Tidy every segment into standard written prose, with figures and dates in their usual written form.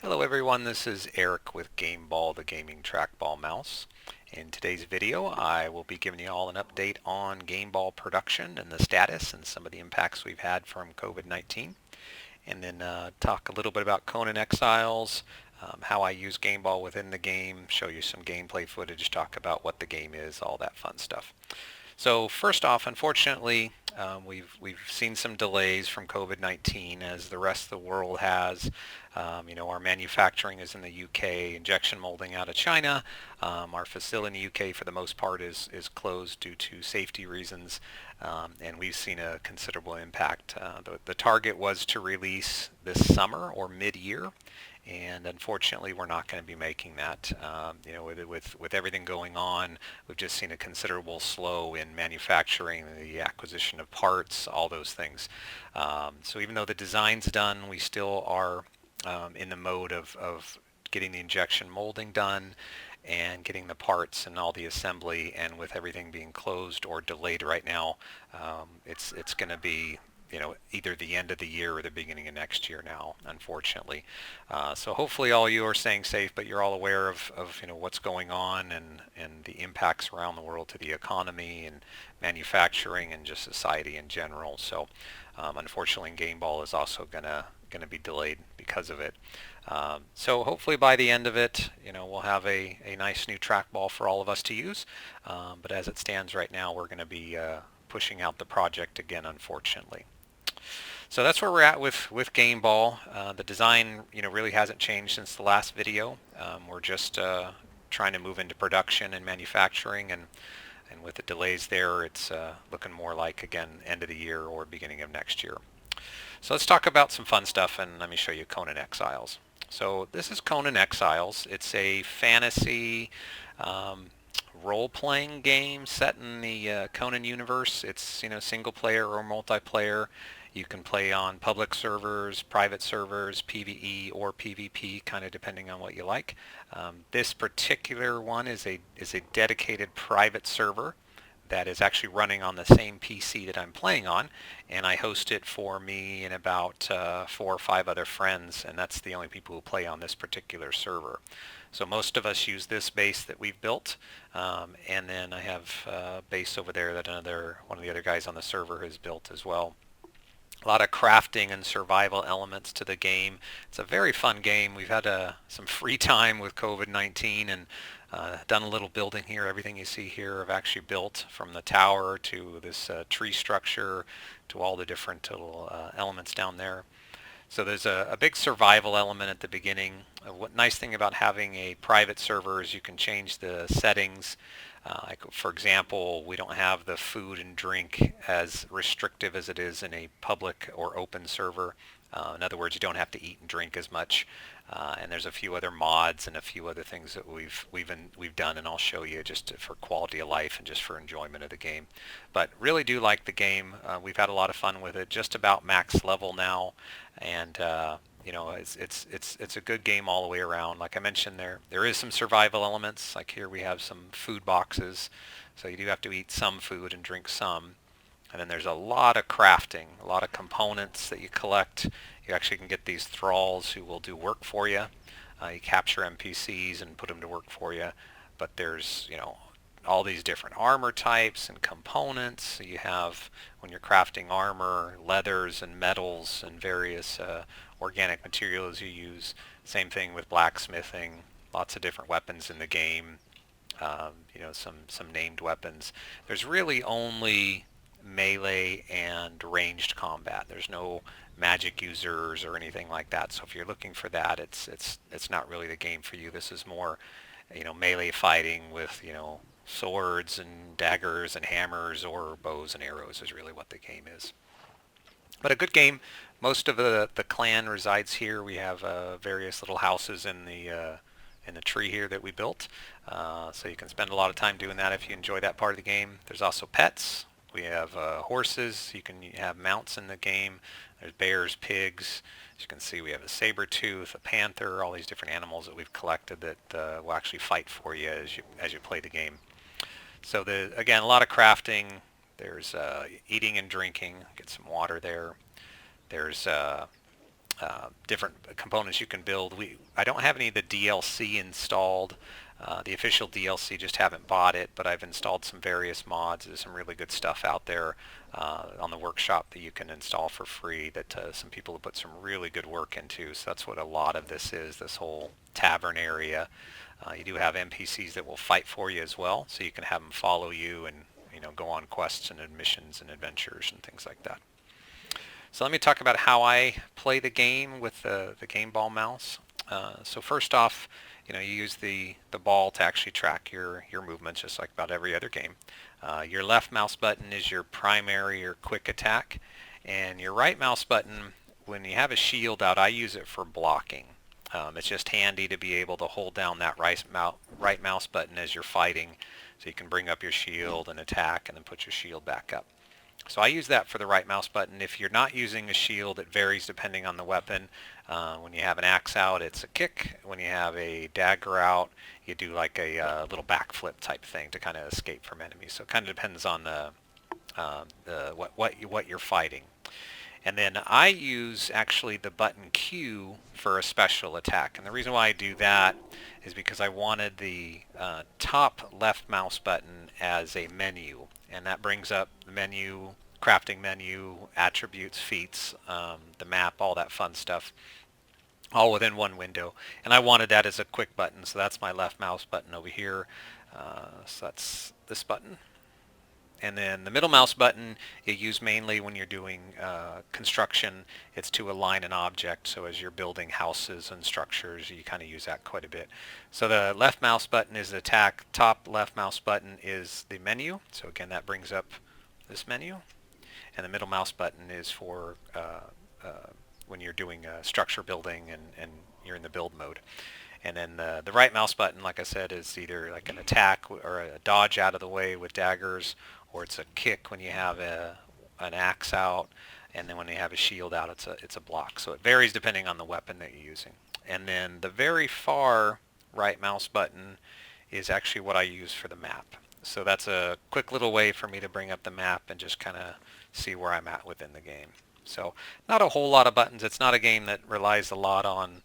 Hello everyone, this is Eric with GameBall, the gaming trackball mouse. In today's video, I will be giving you all an update on GameBall production and the status and some of the impacts we've had from COVID-19. And then talk a little bit about Conan Exiles, how I use GameBall within the game, show you some gameplay footage, talk about what the game is, all that fun stuff. So first off, unfortunately, we've seen some delays from COVID-19 as the rest of the world has. Our manufacturing is in the UK, injection molding out of China. Our facility in the UK, for the most part, is closed due to safety reasons, and we've seen a considerable impact. The target was to release this summer or mid-year, and unfortunately we're not going to be making that. With everything going on, we've just seen a considerable slow in manufacturing, the acquisition of parts, all those things. So even though the design's done, we still are in the mode of getting the injection molding done and getting the parts and all the assembly, and with everything being closed or delayed right now, it's going to be either the end of the year or the beginning of next year now, unfortunately. So hopefully all you are staying safe, but you're all aware of what's going on and the impacts around the world to the economy and manufacturing and just society in general. So unfortunately, GameBall is also gonna be delayed because of it. So hopefully by the end of it, we'll have a nice new trackball for all of us to use. But as it stands right now, we're going to be pushing out the project again, unfortunately. So that's where we're at with GameBall. The design, really hasn't changed since the last video. We're just trying to move into production and manufacturing, and with the delays there, it's looking more like, again, end of the year or beginning of next year. So let's talk about some fun stuff, and let me show you Conan Exiles. So this is Conan Exiles. It's a fantasy role-playing game set in the Conan universe. It's single player or multiplayer. You can play on public servers, private servers, PvE or PvP, kind of depending on what you like. This particular one is a dedicated private server that is actually running on the same PC that I'm playing on, and I host it for me and about 4 or 5 other friends, and that's the only people who play on this particular server. So most of us use this base that we've built, and then I have a base over there that one of the other guys on the server has built as well. A lot of crafting and survival elements to the game. It's a very fun game. We've had some free time with COVID-19 and done a little building here. Everything you see here I've actually built, from the tower to this tree structure to all the different little elements down there. So there's a big survival element at the beginning. What nice thing about having a private server is you can change the settings. Like for example, we don't have the food and drink as restrictive as it is in a public or open server. In other words, you don't have to eat and drink as much. And there's a few other mods and a few other things that we've done, and I'll show you just for quality of life and just for enjoyment of the game. But really do like the game. We've had a lot of fun with it. Just about max level now, and it's a good game all the way around. Like I mentioned, there is some survival elements. Like here we have some food boxes, so you do have to eat some food and drink some. And then there's a lot of crafting, a lot of components that you collect. You actually can get these thralls who will do work for you. You capture NPCs and put them to work for you. But there's, all these different armor types and components. So you have, when you're crafting armor, leathers and metals and various organic materials you use. Same thing with blacksmithing. Lots of different weapons in the game. Some named weapons. There's really only melee and ranged combat. There's no magic users or anything like that. So if you're looking for that, it's not really the game for you. This is more, melee fighting with, swords and daggers and hammers, or bows and arrows is really what the game is. But a good game. Most of the clan resides here. We have various little houses in the tree here that we built. So you can spend a lot of time doing that if you enjoy that part of the game. There's also pets. We have horses. You can have mounts in the game. There's bears, pigs. As you can see, we have a saber-tooth, a panther, all these different animals that we've collected that will actually fight for you as you play the game. So again, a lot of crafting. There's eating and drinking. Get some water there. There's different components you can build. I don't have any of the DLC installed. The official DLC, just haven't bought it, but I've installed some various mods. There's some really good stuff out there on the workshop that you can install for free that some people have put some really good work into. So that's what a lot of this is, this whole tavern area. You do have NPCs that will fight for you as well, so you can have them follow you and go on quests and missions and adventures and things like that. So let me talk about how I play the game with the GameBall mouse. So first off, you use the ball to actually track your movements, just like about every other game. Your left mouse button is your primary or quick attack, and your right mouse button, when you have a shield out, I use it for blocking. It's just handy to be able to hold down that right mouse button as you're fighting, so you can bring up your shield and attack and then put your shield back up. So I use that for the right mouse button. If you're not using a shield, it varies depending on the weapon. When you have an axe out, it's a kick. When you have a dagger out, you do like a little backflip type thing to kind of escape from enemies. So it kind of depends on what you're fighting. And then I use actually the button Q for a special attack. And the reason why I do that is because I wanted the top left mouse button as a menu. And that brings up the menu, crafting menu, attributes, feats, the map, all that fun stuff, all within one window. And I wanted that as a quick button, so that's my left mouse button over here. So that's this button. And then the middle mouse button you use mainly when you're doing construction. It's to align an object, so as you're building houses and structures, you kind of use that quite a bit. So the left mouse button is the attack, top left mouse button is the menu. So again, that brings up this menu. And the middle mouse button is for when you're doing structure building and you're in the build mode. And then the right mouse button, like I said, is either like an attack or a dodge out of the way with daggers, or it's a kick when you have an axe out, and then when you have a shield out, it's a block. So it varies depending on the weapon that you're using. And then the very far right mouse button is actually what I use for the map. So that's a quick little way for me to bring up the map and just kind of see where I'm at within the game. So not a whole lot of buttons. It's not a game that relies a lot on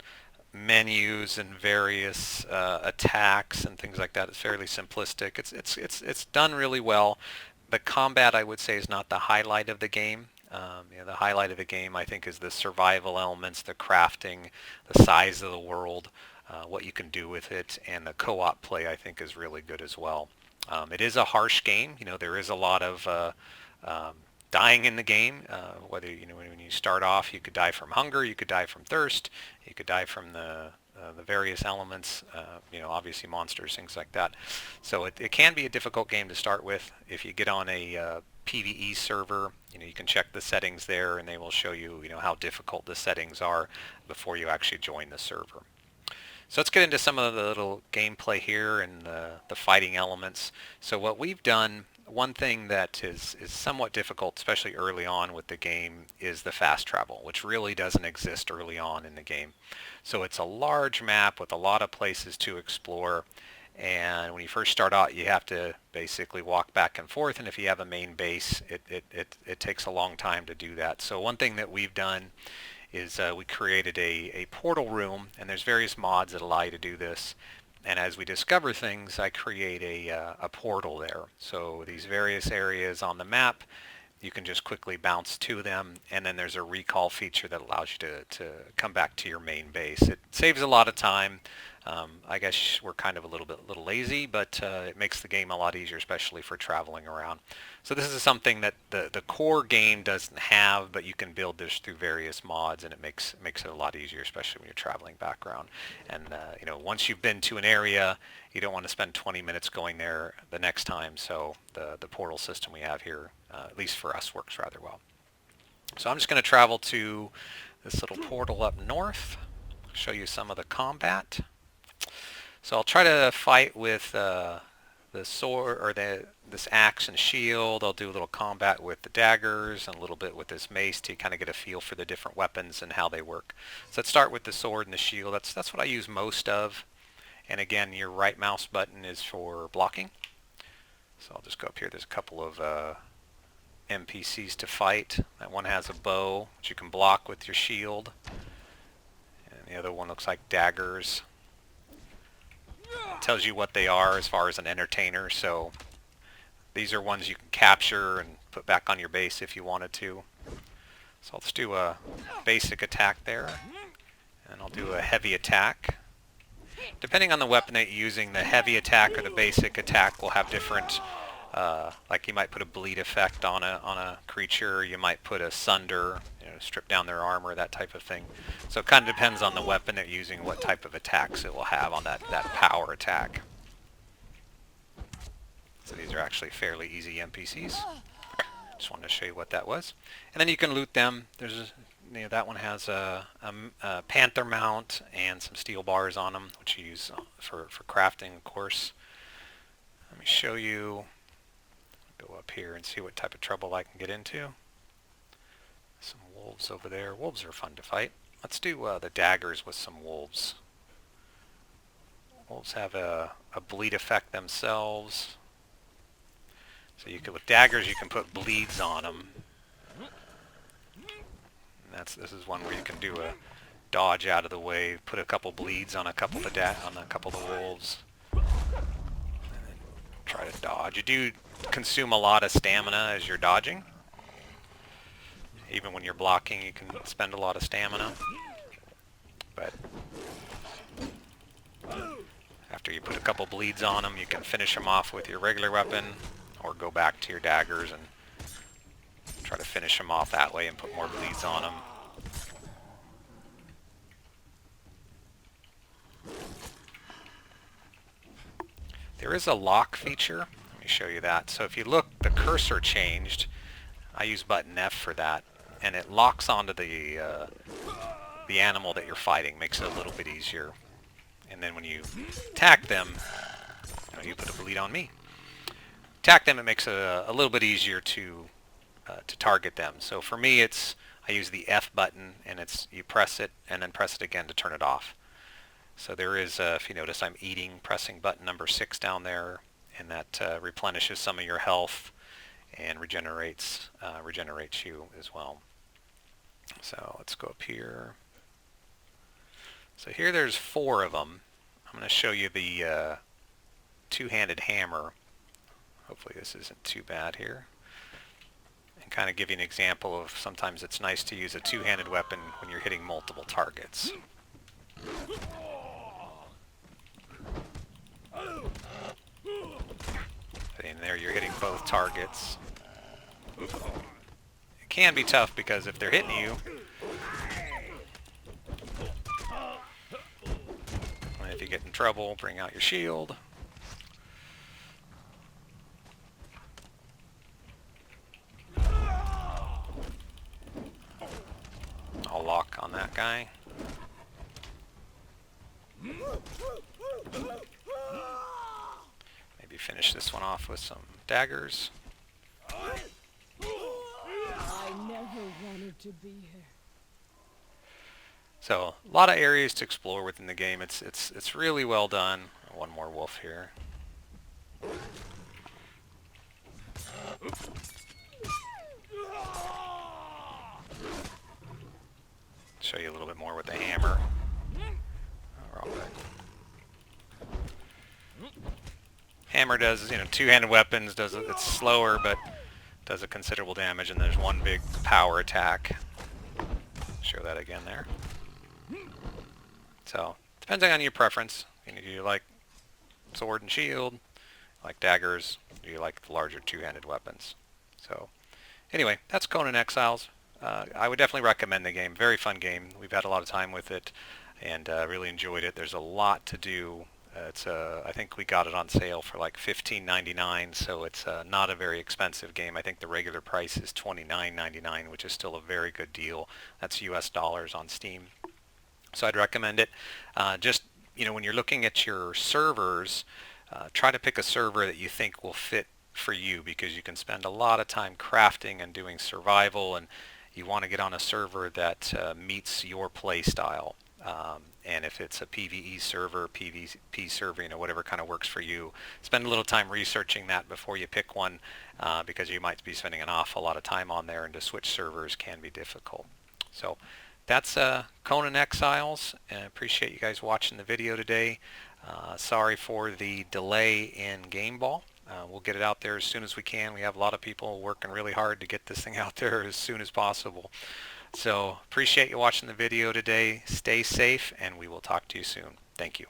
menus and various attacks and things like that. It's fairly simplistic. It's done really well. The combat, I would say, is not the highlight of the game. The highlight of the game, I think, is the survival elements, the crafting, the size of the world, what you can do with it, and the co-op play, I think, is really good as well. It is a harsh game. There is a lot of dying in the game. Whether when you start off, you could die from hunger, you could die from thirst, you could die from the various elements, obviously monsters, things like that. So it can be a difficult game to start with. If you get on a PvE server, you can check the settings there, and they will show you, how difficult the settings are before you actually join the server. So let's get into some of the little gameplay here and the fighting elements. So what we've done, one thing that is somewhat difficult, especially early on with the game, is the fast travel, which really doesn't exist early on in the game. So it's a large map with a lot of places to explore, and when you first start out, you have to basically walk back and forth, and if you have a main base, it takes a long time to do that. So one thing that we've done is we created a portal room, and there's various mods that allow you to do this. And as we discover things, I create a portal there. So these various areas on the map, you can just quickly bounce to them, and then there's a recall feature that allows you to come back to your main base. It saves a lot of time. I guess we're kind of a little lazy, but it makes the game a lot easier, especially for traveling around. So this is something that the core game doesn't have, but you can build this through various mods, and it makes it a lot easier, especially when you're traveling background. And once you've been to an area, you don't want to spend 20 minutes going there the next time. So the portal system we have here, at least for us, works rather well. So I'm just going to travel to this little portal up north, show you some of the combat. So I'll try to fight with the sword or this axe and shield. I'll do a little combat with the daggers and a little bit with this mace to kind of get a feel for the different weapons and how they work. So let's start with the sword and the shield. That's what I use most of. And again, your right mouse button is for blocking. So I'll just go up here. There's a couple of NPCs to fight. That one has a bow, which you can block with your shield. The other one looks like daggers. It tells you what they are as far as an entertainer, so these are ones you can capture and put back on your base if you wanted to. So let's do a basic attack there, and I'll do a heavy attack. Depending on the weapon that you're using, the heavy attack or the basic attack will have different, like you might put a bleed effect on a creature, you might put a sunder, strip down their armor, that type of thing. So it kind of depends on the weapon that you're using, what type of attacks it will have on that power attack. So these are actually fairly easy NPCs. Just wanted to show you what that was. And then you can loot them. There's that one has a panther mount and some steel bars on them, which you use for crafting, of course. Let me show you. Go up here and see what type of trouble I can get into. Some wolves over there. Wolves are fun to fight. Let's do the daggers with some wolves. Wolves have a bleed effect themselves. So you could, with daggers, you can put bleeds on them. And this is one where you can do a dodge out of the way, put a couple bleeds on a couple of the wolves, and then try to dodge. You do consume a lot of stamina as you're dodging. Even when you're blocking, you can spend a lot of stamina. But after you put a couple bleeds on them, you can finish them off with your regular weapon, or go back to your daggers and try to finish them off that way and put more bleeds on them. There is a lock feature. Let me show you that. So if you look, the cursor changed. I use button F for that, and it locks onto the animal that you're fighting. Makes it a little bit easier. And then when you attack them, you put a bleed on me. Attack them, it makes it a little bit easier to target them. So for me, I use the F button, and you press it and then press it again to turn it off. So there is, if you notice, I'm pressing button number 6 down there, and that replenishes some of your health and regenerates you as well. So let's go up here. So here there's 4 of them. I'm going to show you the two-handed hammer. Hopefully this isn't too bad here. And kind of give you an example of sometimes it's nice to use a two-handed weapon when you're hitting multiple targets. And there you're hitting both targets. It can be tough because if they're hitting you, and if you get in trouble, bring out your shield. I'll lock on that guy. Maybe finish this one off with some daggers. I never wanted to be here. So a lot of areas to explore within the game. It's really well done. One more wolf here. Show you a little bit more with the hammer. Oh, wrong way. Hammer does, two-handed weapons. It's slower, but does a considerable damage. And there's one big power attack. Show that again there. So depending on your preference. Do you like sword and shield? Like daggers? Do you like the larger two-handed weapons? So anyway, that's Conan Exiles. I would definitely recommend the game. Very fun game. We've had a lot of time with it and really enjoyed it. There's a lot to do. I think we got it on sale for like $15.99, so it's not a very expensive game. I think the regular price is $29.99, which is still a very good deal. That's US dollars on Steam. So I'd recommend it. Just, when you're looking at your servers, try to pick a server that you think will fit for you, because you can spend a lot of time crafting and doing survival, and you want to get on a server that meets your play style. And if it's a PvE server, PvP server, whatever kind of works for you, spend a little time researching that before you pick one, because you might be spending an awful lot of time on there, and to switch servers can be difficult. So that's Conan Exiles. Appreciate you guys watching the video today. Sorry for the delay in GameBall. We'll get it out there as soon as we can. We have a lot of people working really hard to get this thing out there as soon as possible. So appreciate you watching the video today. Stay safe, and we will talk to you soon. Thank you.